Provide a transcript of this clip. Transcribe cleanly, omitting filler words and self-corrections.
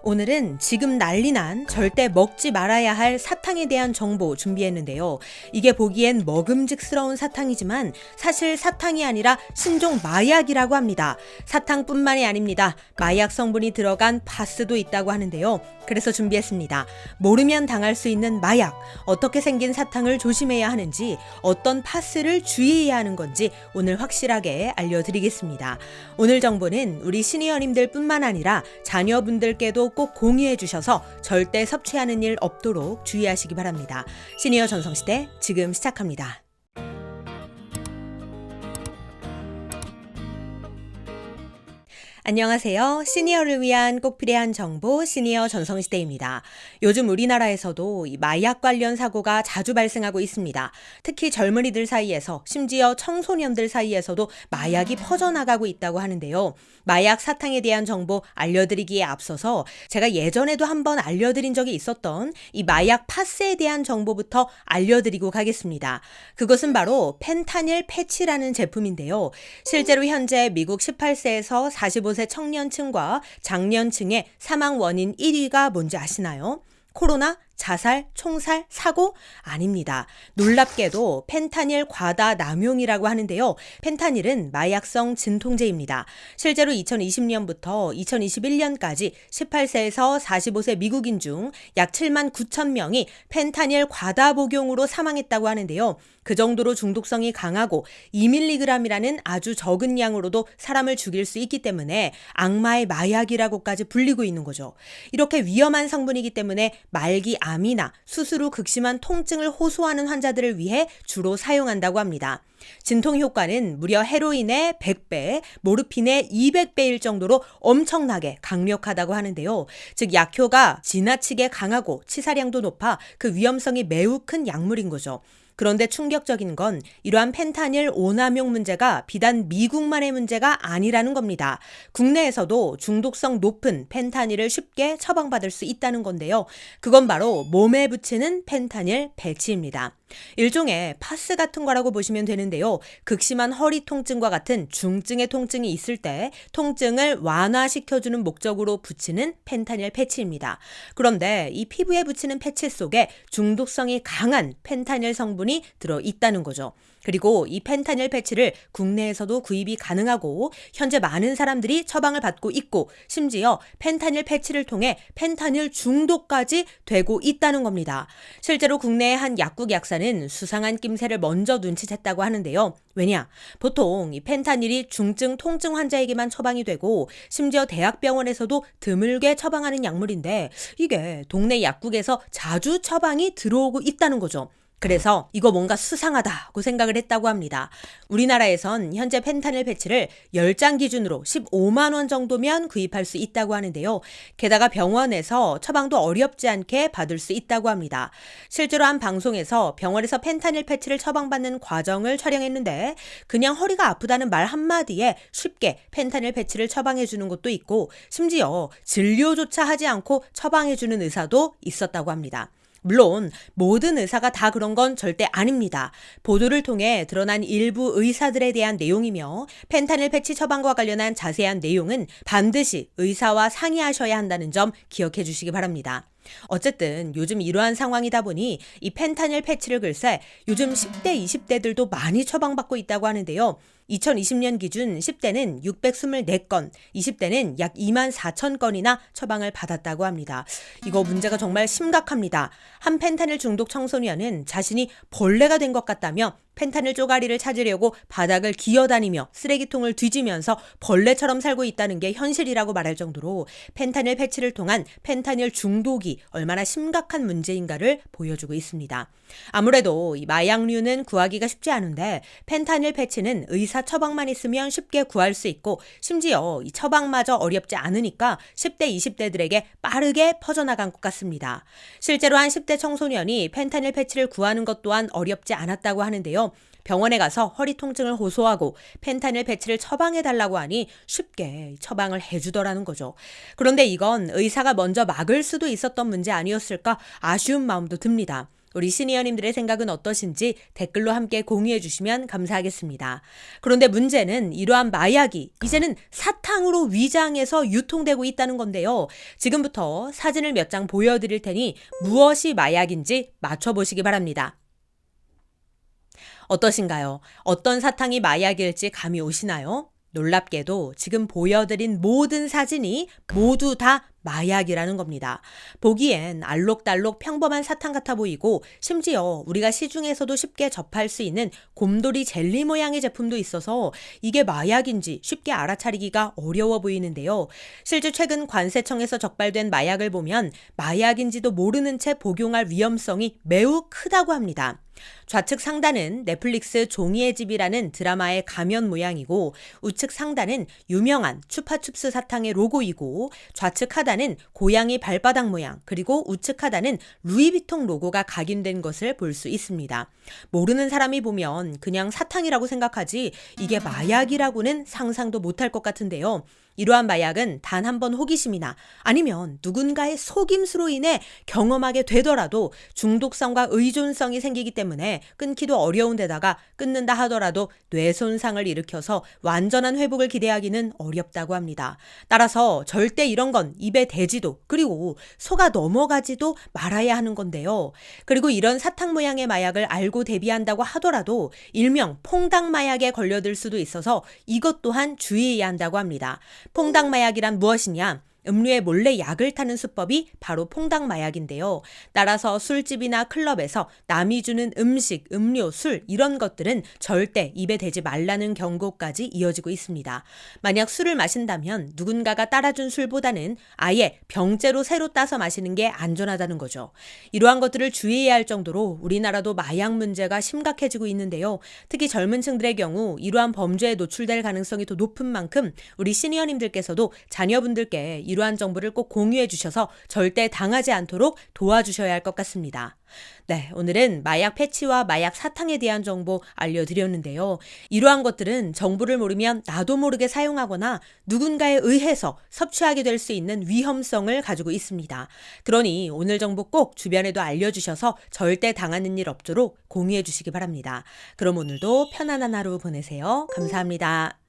오늘은 지금 난리난 절대 먹지 말아야 할 사탕에 대한 정보 준비했는데요. 이게 보기엔 먹음직스러운 사탕이지만 사실 사탕이 아니라 신종 마약이라고 합니다. 사탕뿐만이 아닙니다. 마약 성분이 들어간 파스도 있다고 하는데요. 그래서 준비했습니다. 모르면 당할 수 있는 마약, 어떻게 생긴 사탕을 조심해야 하는지, 어떤 파스를 주의해야 하는 건지 오늘 확실하게 알려드리겠습니다. 오늘 정보는 우리 시니어님들 뿐만 아니라 자녀분들께도 꼭 공유해 주셔서 절대 섭취하는 일 없도록 주의하시기 바랍니다. 시니어 전성시대 지금 시작합니다. 안녕하세요. 시니어를 위한 꼭 필요한 정보 시니어 전성시대입니다. 요즘 우리나라에서도 이 마약 관련 사고가 자주 발생하고 있습니다. 특히 젊은이들 사이에서 심지어 청소년들 사이에서도 마약이 퍼져나가고 있다고 하는데요. 마약 사탕에 대한 정보 알려드리기에 앞서서 제가 예전에도 한번 알려드린 적이 있었던 이 마약 파스에 대한 정보부터 알려드리고 가겠습니다. 그것은 바로 펜타닐 패치라는 제품인데요. 실제로 현재 미국 18세에서 45세 청년층과 장년층의 사망 원인 1위가 뭔지 아시나요? 코로나, 자살, 총살, 사고? 아닙니다. 놀랍게도 펜타닐 과다 남용이라고 하는데요. 펜타닐은 마약성 진통제입니다. 실제로 2020년부터 2021년까지 18세에서 45세 미국인 중 약 7만 9천 명이 펜타닐 과다 복용으로 사망했다고 하는데요. 그 정도로 중독성이 강하고 2mg이라는 아주 적은 양으로도 사람을 죽일 수 있기 때문에 악마의 마약이라고까지 불리고 있는 거죠. 이렇게 위험한 성분이기 때문에 말기 암이나 수술 후 극심한 통증을 호소하는 환자들을 위해 주로 사용한다고 합니다. 진통 효과는 무려 헤로인의 100배, 모르핀의 200배일 정도로 엄청나게 강력하다고 하는데요. 즉 약효가 지나치게 강하고 치사량도 높아 그 위험성이 매우 큰 약물인 거죠. 그런데 충격적인 건 이러한 펜타닐 오남용 문제가 비단 미국만의 문제가 아니라는 겁니다. 국내에서도 중독성 높은 펜타닐을 쉽게 처방받을 수 있다는 건데요. 그건 바로 몸에 붙이는 펜타닐 패치입니다. 일종의 파스 같은 거라고 보시면 되는데요. 극심한 허리 통증과 같은 중증의 통증이 있을 때 통증을 완화시켜주는 목적으로 붙이는 펜타닐 패치입니다. 그런데 이 피부에 붙이는 패치 속에 중독성이 강한 펜타닐 성분이 들어있다는 거죠. 그리고 이 펜타닐 패치를 국내에서도 구입이 가능하고 현재 많은 사람들이 처방을 받고 있고 심지어 펜타닐 패치를 통해 펜타닐 중독까지 되고 있다는 겁니다. 실제로 국내의 한 약국 약사는 수상한 낌새를 먼저 눈치챘다고 하는데요. 왜냐? 보통 이 펜타닐이 중증 통증 환자에게만 처방이 되고 심지어 대학병원에서도 드물게 처방하는 약물인데 이게 동네 약국에서 자주 처방이 들어오고 있다는 거죠. 그래서 이거 뭔가 수상하다고 생각을 했다고 합니다. 우리나라에선 현재 펜타닐 패치를 10장 기준으로 15만 원 정도면 구입할 수 있다고 하는데요. 게다가 병원에서 처방도 어렵지 않게 받을 수 있다고 합니다. 실제로 한 방송에서 병원에서 펜타닐 패치를 처방받는 과정을 촬영했는데 그냥 허리가 아프다는 말 한마디에 쉽게 펜타닐 패치를 처방해주는 것도 있고 심지어 진료조차 하지 않고 처방해주는 의사도 있었다고 합니다. 물론 모든 의사가 다 그런 건 절대 아닙니다. 보도를 통해 드러난 일부 의사들에 대한 내용이며 펜타닐 패치 처방과 관련한 자세한 내용은 반드시 의사와 상의하셔야 한다는 점 기억해 주시기 바랍니다. 어쨌든 요즘 이러한 상황이다 보니 이 펜타닐 패치를 글쎄 요즘 10대, 20대들도 많이 처방받고 있다고 하는데요. 2020년 기준 10대는 624건, 20대는 약 2만 4천 건이나 처방을 받았다고 합니다. 이거 문제가 정말 심각합니다. 한 펜타닐 중독 청소년은 자신이 벌레가 된 것 같다며 펜타닐 쪼가리를 찾으려고 바닥을 기어다니며 쓰레기통을 뒤지면서 벌레처럼 살고 있다는 게 현실이라고 말할 정도로 펜타닐 패치를 통한 펜타닐 중독이 얼마나 심각한 문제인가를 보여주고 있습니다. 아무래도 이 마약류는 구하기가 쉽지 않은데 펜타닐 패치는 의사 처방만 있으면 쉽게 구할 수 있고 심지어 이 처방마저 어렵지 않으니까 10대, 20대들에게 빠르게 퍼져나간 것 같습니다. 실제로 한 10대 청소년이 펜타닐 패치를 구하는 것 또한 어렵지 않았다고 하는데요. 병원에 가서 허리 통증을 호소하고 펜타닐 패치를 처방해달라고 하니 쉽게 처방을 해주더라는 거죠. 그런데 이건 의사가 먼저 막을 수도 있었던 문제 아니었을까 아쉬운 마음도 듭니다. 우리 시니어님들의 생각은 어떠신지 댓글로 함께 공유해 주시면 감사하겠습니다. 그런데 문제는 이러한 마약이 이제는 사탕으로 위장해서 유통되고 있다는 건데요. 지금부터 사진을 몇 장 보여드릴 테니 무엇이 마약인지 맞춰보시기 바랍니다. 어떠신가요? 어떤 사탕이 마약일지 감이 오시나요? 놀랍게도 지금 보여드린 모든 사진이 모두 다 마약이라는 겁니다. 보기엔 알록달록 평범한 사탕 같아 보이고 심지어 우리가 시중에서도 쉽게 접할 수 있는 곰돌이 젤리 모양의 제품도 있어서 이게 마약인지 쉽게 알아차리기가 어려워 보이는데요. 실제 최근 관세청에서 적발된 마약을 보면 마약인지도 모르는 채 복용할 위험성이 매우 크다고 합니다. 좌측 상단은 넷플릭스 종이의 집이라는 드라마의 가면 모양이고 우측 상단은 유명한 추파춥스 사탕의 로고이고 좌측 하단은 고양이 발바닥 모양 그리고 우측 하단은 루이비통 로고가 각인된 것을 볼 수 있습니다. 모르는 사람이 보면 그냥 사탕이라고 생각하지 이게 마약이라고는 상상도 못할 것 같은데요. 이러한 마약은 단 한 번 호기심이나 아니면 누군가의 속임수로 인해 경험하게 되더라도 중독성과 의존성이 생기기 때문에 끊기도 어려운 데다가 끊는다 하더라도 뇌 손상을 일으켜서 완전한 회복을 기대하기는 어렵다고 합니다. 따라서 절대 이런 건 입에 대지도 그리고 속아 넘어가지도 말아야 하는 건데요. 그리고 이런 사탕 모양의 마약을 알고 대비한다고 하더라도 일명 퐁당 마약에 걸려들 수도 있어서 이것 또한 주의해야 한다고 합니다. 퐁당 마약이란 무엇이냐? 음료에 몰래 약을 타는 수법이 바로 퐁당 마약인데요. 따라서 술집이나 클럽에서 남이 주는 음식, 음료, 술 이런 것들은 절대 입에 대지 말라는 경고까지 이어지고 있습니다. 만약 술을 마신다면 누군가가 따라준 술보다는 아예 병째로 새로 따서 마시는 게 안전하다는 거죠. 이러한 것들을 주의해야 할 정도로 우리나라도 마약 문제가 심각해지고 있는데요. 특히 젊은 층들의 경우 이러한 범죄에 노출될 가능성이 더 높은 만큼 우리 시니어님들께서도 자녀분들께 이러한 정보를 꼭 공유해 주셔서 절대 당하지 않도록 도와주셔야 할 것 같습니다. 네, 오늘은 마약 패치와 마약 사탕에 대한 정보 알려드렸는데요. 이러한 것들은 정보를 모르면 나도 모르게 사용하거나 누군가에 의해서 섭취하게 될 수 있는 위험성을 가지고 있습니다. 그러니 오늘 정보 꼭 주변에도 알려주셔서 절대 당하는 일 없도록 공유해 주시기 바랍니다. 그럼 오늘도 편안한 하루 보내세요. 감사합니다.